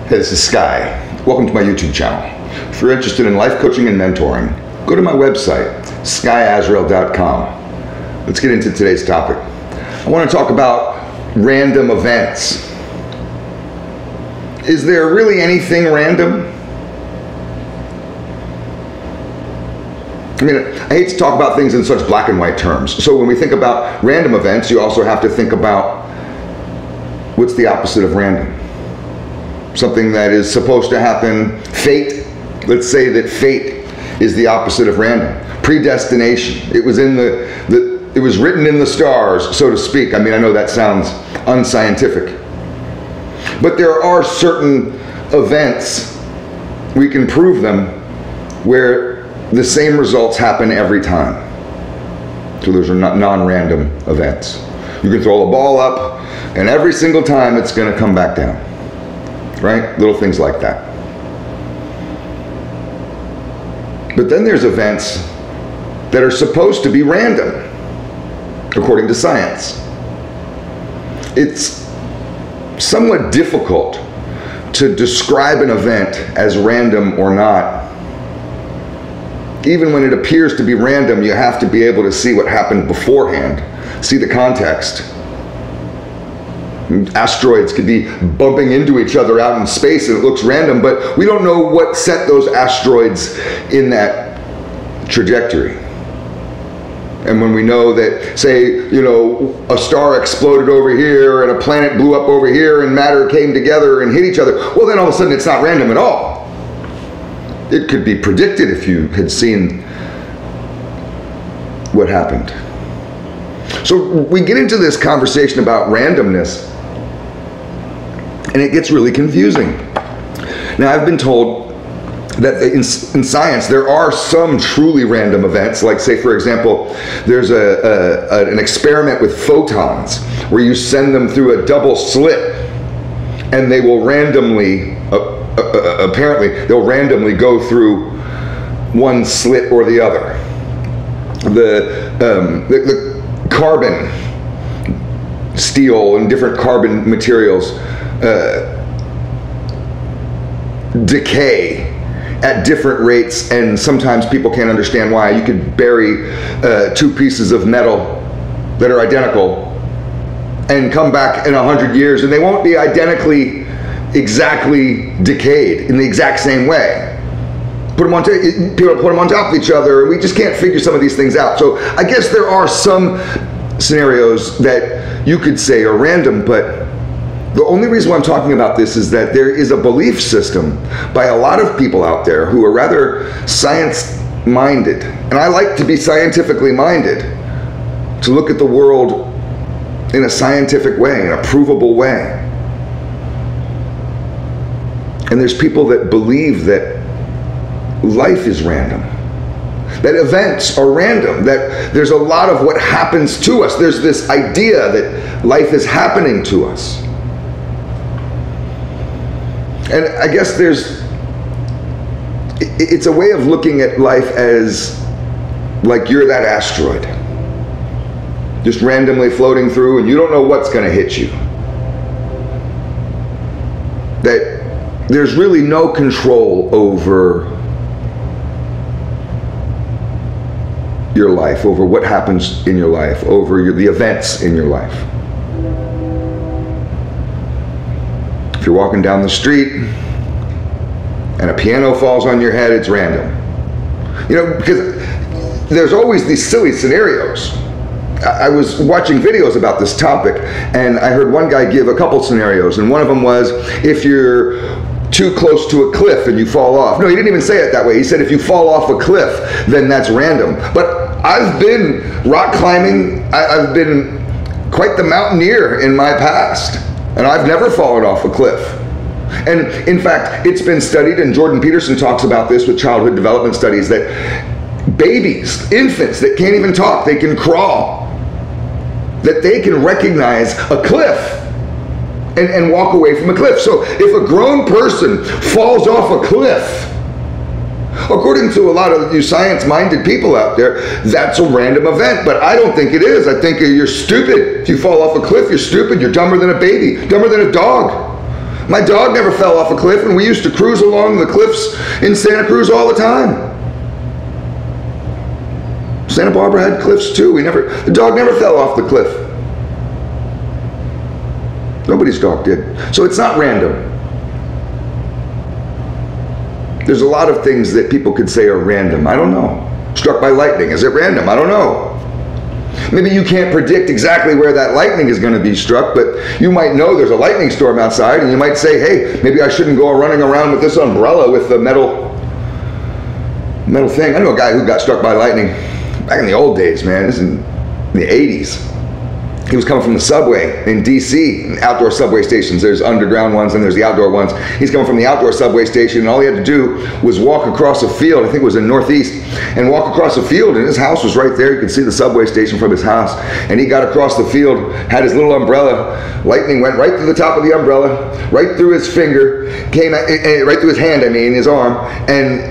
Hey, this is Sky. Welcome to my YouTube channel. If you're interested in life coaching and mentoring, go to my website, skyazrael.com. Let's get into today's topic. I want to talk about random events. Is there really anything random? I mean, I hate to talk about things in such black and white terms. So when we think about random events, you also have to think about what's the opposite of random. Something that is supposed to happen, fate. Let's say that fate is the opposite of random. Predestination. It was in it was written in the stars, so to speak. I mean, I know that sounds unscientific. But there are certain events, we can prove them, where the same results happen every time. So those are not non-random events. You can throw a ball up, and every single time it's going to come back down. Right? Little things like that. But then there's events that are supposed to be random, according to science. It's somewhat difficult to describe an event as random or not. Even when it appears to be random, you have to be able to see what happened beforehand, see the context. Asteroids could be bumping into each other out in space and it looks random, but we don't know what set those asteroids in that trajectory. And when we know that, say, a star exploded over here and a planet blew up over here and matter came together and hit each other, well, then all of a sudden it's not random at all. It could be predicted if you had seen what happened. So we get into this conversation about randomness, and it gets really confusing. Now, I've been told that in science there are some truly random events, like, say, for example, there's an experiment with photons where you send them through a double slit and they will randomly, apparently, they'll randomly go through one slit or the other. The carbon, steel and different carbon materials decay at different rates, and sometimes people can't understand why. You could bury two pieces of metal that are identical and come back in 100 years and they won't be exactly decayed in the exact same way. People put them on top of each other, and we just can't figure some of these things out. So I guess there are some scenarios that you could say are random, but the only reason why I'm talking about this is that there is a belief system by a lot of people out there who are rather science-minded. And I like to be scientifically minded, to look at the world in a scientific way, in a provable way. And there's people that believe that life is random, that events are random, that there's a lot of what happens to us. There's this idea that life is happening to us. And I guess it's a way of looking at life as like you're that asteroid, just randomly floating through and you don't know what's going to hit you. That there's really no control over your life, over what happens in your life, over the events in your life. If you're walking down the street and a piano falls on your head, it's random. Because there's always these silly scenarios. I was watching videos about this topic, and I heard one guy give a couple scenarios, and one of them was if you're too close to a cliff and you fall off. No, he didn't even say it that way. He said if you fall off a cliff, then that's random. But I've been rock climbing. I've been quite the mountaineer in my past, and I've never fallen off a cliff. And in fact, it's been studied, and Jordan Peterson talks about this with childhood development studies, that babies, infants that can't even talk, they can crawl, that they can recognize a cliff and walk away from a cliff. So if a grown person falls off a cliff, according to a lot of you science-minded people out there, that's a random event. But I don't think it is. I think you're stupid. If you fall off a cliff, you're stupid. You're dumber than a baby, dumber than a dog. My dog never fell off a cliff, and we used to cruise along the cliffs in Santa Cruz all the time. Santa Barbara had cliffs too. The dog never fell off the cliff. Nobody's dog did. So it's not random. There's a lot of things that people could say are random. I don't know. Struck by lightning, is it random? I don't know. Maybe you can't predict exactly where that lightning is going to be struck, but you might know there's a lightning storm outside, and you might say, hey, maybe I shouldn't go running around with this umbrella with the metal thing. I know a guy who got struck by lightning back in the old days, man. This is in the 80s. He was coming from the subway in DC, outdoor subway stations. There's underground ones and there's the outdoor ones. He's coming from the outdoor subway station, and all he had to do was walk across a field, I think it was in Northeast, and walk across a field, and his house was right there. You could see the subway station from his house. And he got across the field, had his little umbrella. Lightning went right through the top of the umbrella, right through his finger, right through his hand, his arm, and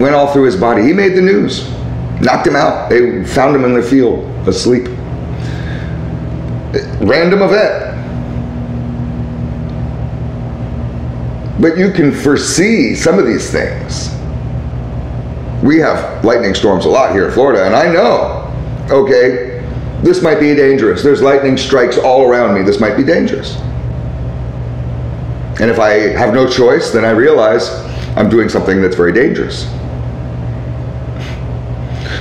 went all through his body. He made the news. Knocked him out. They found him in the field, asleep. Random event. But you can foresee some of these things. We have lightning storms a lot here in Florida, and I know, okay, this might be dangerous. There's lightning strikes all around me. This might be dangerous. And if I have no choice, then I realize I'm doing something that's very dangerous.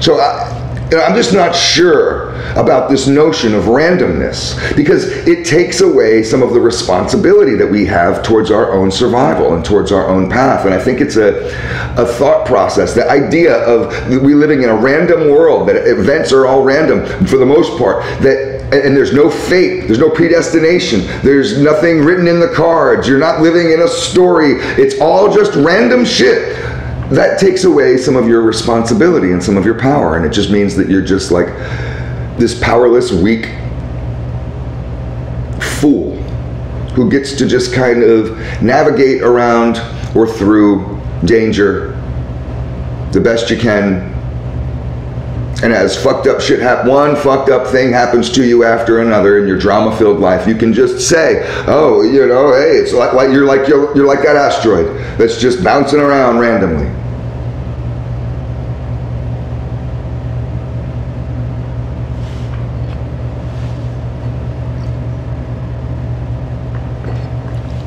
So I'm just not sure about this notion of randomness, because it takes away some of the responsibility that we have towards our own survival and towards our own path. And I think it's a thought process, the idea of we living in a random world, that events are all random for the most part, and there's no fate, there's no predestination, there's nothing written in the cards, you're not living in a story, it's all just random shit. That takes away some of your responsibility and some of your power, and it just means that you're just like this powerless, weak fool who gets to just kind of navigate around or through danger the best you can. And as fucked up shit one fucked up thing happens to you after another in your drama-filled life, you can just say, oh, you know, hey, it's like you're like that asteroid that's just bouncing around randomly.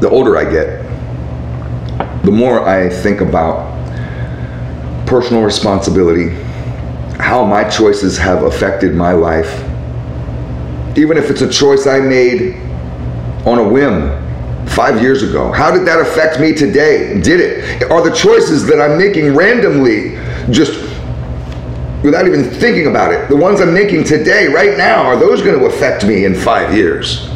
The older I get, the more I think about personal responsibility, how my choices have affected my life. Even if it's a choice I made on a whim 5 years ago, how did that affect me today? Did it? Are the choices that I'm making randomly, just without even thinking about it, the ones I'm making today, right now, are those going to affect me in 5 years?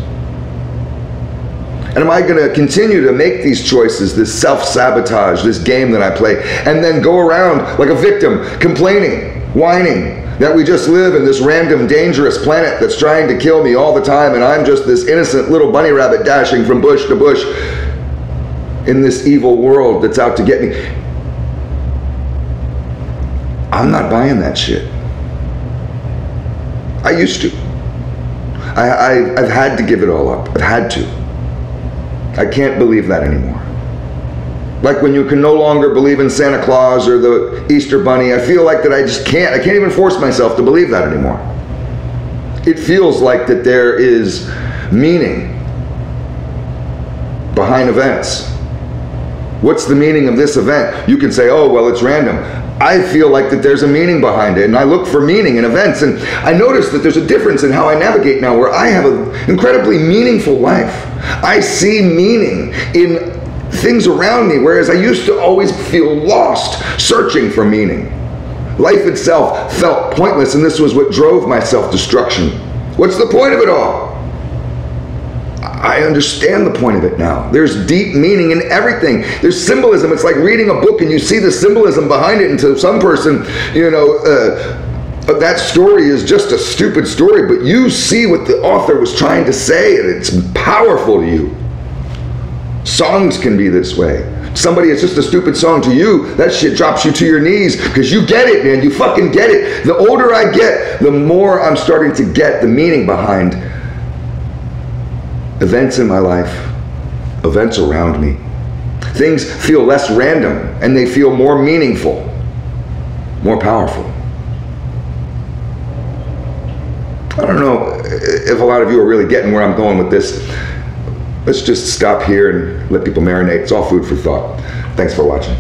And am I going to continue to make these choices, this self-sabotage, this game that I play, and then go around like a victim, complaining, whining that we just live in this random, dangerous planet that's trying to kill me all the time, and I'm just this innocent little bunny rabbit dashing from bush to bush in this evil world that's out to get me? I'm not buying that shit. I used to. I've had to give it all up. I've had to. I can't believe that anymore. Like when you can no longer believe in Santa Claus or the Easter Bunny, I feel like that I just can't. I can't even force myself to believe that anymore. It feels like that there is meaning behind events. What's the meaning of this event? You can say, oh, well, it's random. I feel like that there's a meaning behind it, and I look for meaning in events, and I notice that there's a difference in how I navigate now, where I have an incredibly meaningful life. I see meaning in things around me, whereas I used to always feel lost, searching for meaning. Life itself felt pointless, and this was what drove my self-destruction. What's the point of it all? I understand the point of it now. There's deep meaning in everything. There's symbolism. It's like reading a book and you see the symbolism behind it, and to some person, you know, that story is just a stupid story, but you see what the author was trying to say, and it's powerful to you. Songs can be this way. Somebody, it's just a stupid song to you, that shit drops you to your knees because you get it, man. You fucking get it. The older I get, the more I'm starting to get the meaning behind events in my life, events around me. Things feel less random and they feel more meaningful, more powerful. I don't know if a lot of you are really getting where I'm going with this. Let's just stop here and let people marinate. It's all food for thought. Thanks for watching.